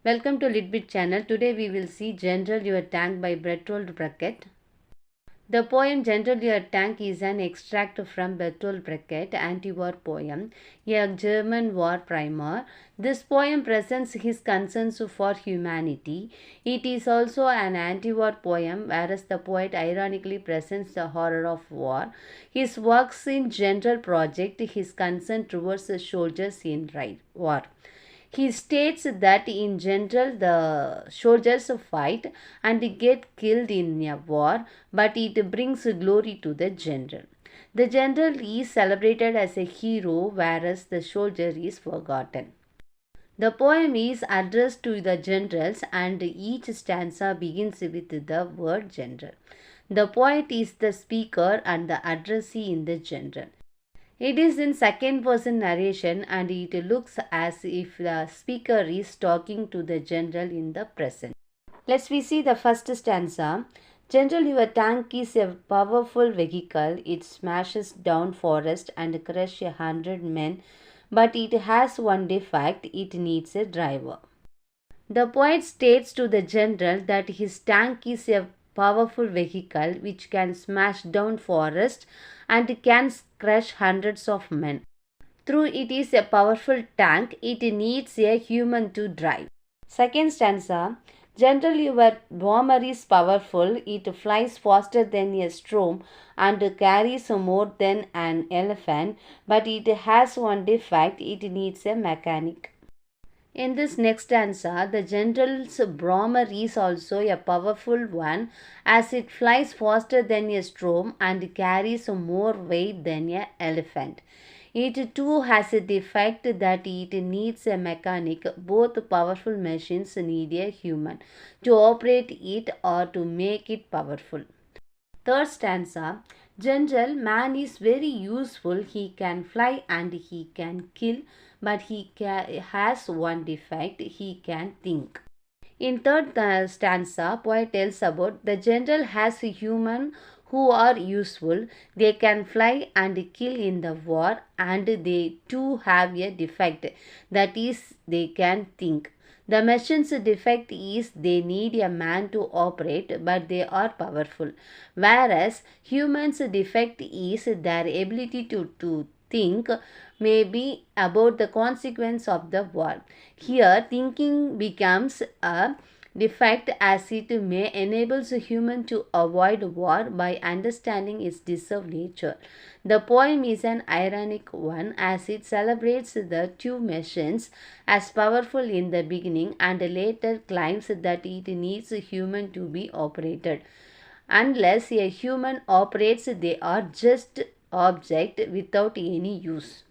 Welcome to Litbit channel. Today we will see General Your Tank by Bertolt Brecht. The poem General Your Tank is an extract from Bertolt Brecht anti-war poem, a German war primer. This poem presents his concerns for humanity. It is also an anti-war poem, whereas the poet ironically presents the horror of war. His works in general project his concern towards the soldiers in war. He states that in general the soldiers fight and get killed in a war, but it brings glory to the general. The general is celebrated as a hero, whereas the soldier is forgotten. The poem is addressed to the generals, and each stanza begins with the word general. The poet is the speaker and the addressee in the general. It is in second person narration and it looks as if the speaker is talking to the general in the present. Let's see the first stanza. General, your tank is a powerful vehicle. It smashes down forest and crushes 100 men, but it has one defect. It needs a driver. The poet states to the general that his tank is a powerful vehicle which can smash down forests and can crush hundreds of men. Though it is a powerful tank, it needs a human to drive. Second stanza. General, your bomber is powerful. It flies faster than a storm and carries more than an elephant, but it has one defect. It needs a mechanic. In this next stanza, the general's bomber is also a powerful one as it flies faster than a storm and carries more weight than an elephant. It too has a defect that it needs a mechanic. Both powerful machines need a human to operate it or to make it powerful. Third stanza. General, man is very useful. He can fly and he can kill, but he has one defect. He can think. In third stanza, poet tells about the general has a human who are useful. They can fly and kill in the war, and they too have a defect, that is, they can think. The machine's defect is they need a man to operate, but they are powerful. Whereas humans' defect is their ability to think may be about the consequence of the war. Here, thinking becomes a defect as it may enables a human to avoid war by understanding its deserved nature. The poem is an ironic one as it celebrates the two machines as powerful in the beginning and later claims that it needs a human to be operated. Unless a human operates, they are just object without any use.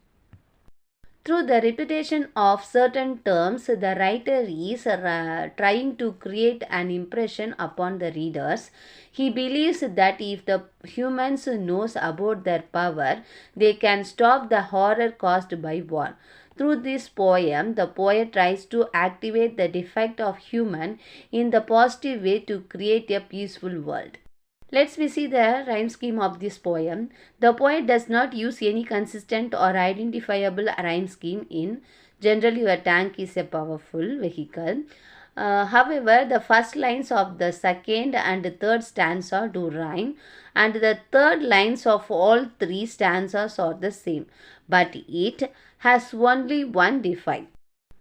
Through the repetition of certain terms, the writer is trying to create an impression upon the readers. He believes that if the humans knows about their power, they can stop the horror caused by war. Through this poem, the poet tries to activate the defect of human in the positive way to create a peaceful world. Let's see the rhyme scheme of this poem. The poet does not use any consistent or identifiable rhyme scheme in General, your tank is a powerful vehicle. However, the first lines of the second and third stanza do rhyme, and the third lines of all three stanzas are the same, but it has only one defect.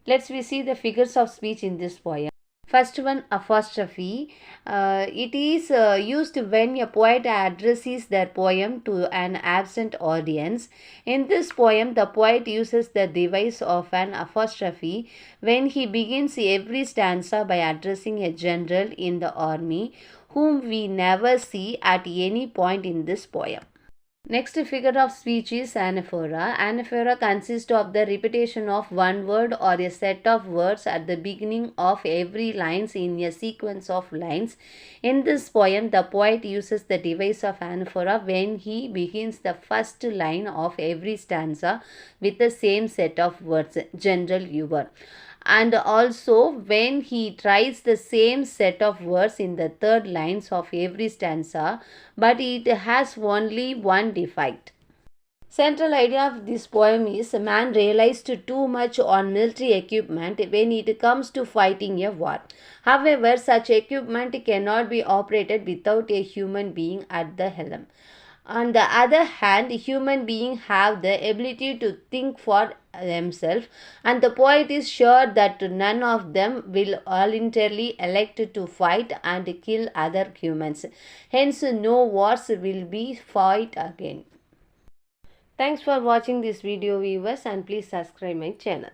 Let's see the figures of speech in this poem. First one, apostrophe. It is used when a poet addresses their poem to an absent audience. In this poem, the poet uses the device of an apostrophe when he begins every stanza by addressing a general in the army whom we never see at any point in this poem. Next figure of speech is anaphora. Anaphora consists of the repetition of one word or a set of words at the beginning of every lines in a sequence of lines. In this poem, the poet uses the device of anaphora when he begins the first line of every stanza with the same set of words, general your. And also when he tries the same set of words in the third lines of every stanza, but it has only one defect. Central idea of this poem is man realized too much on military equipment when it comes to fighting a war. However, such equipment cannot be operated without a human being at the helm. On the other hand, human beings have the ability to think for themselves, and the poet is sure that none of them will voluntarily elect to fight and kill other humans. Hence, no wars will be fought again. Thanks for watching this video, viewers, and please subscribe my channel.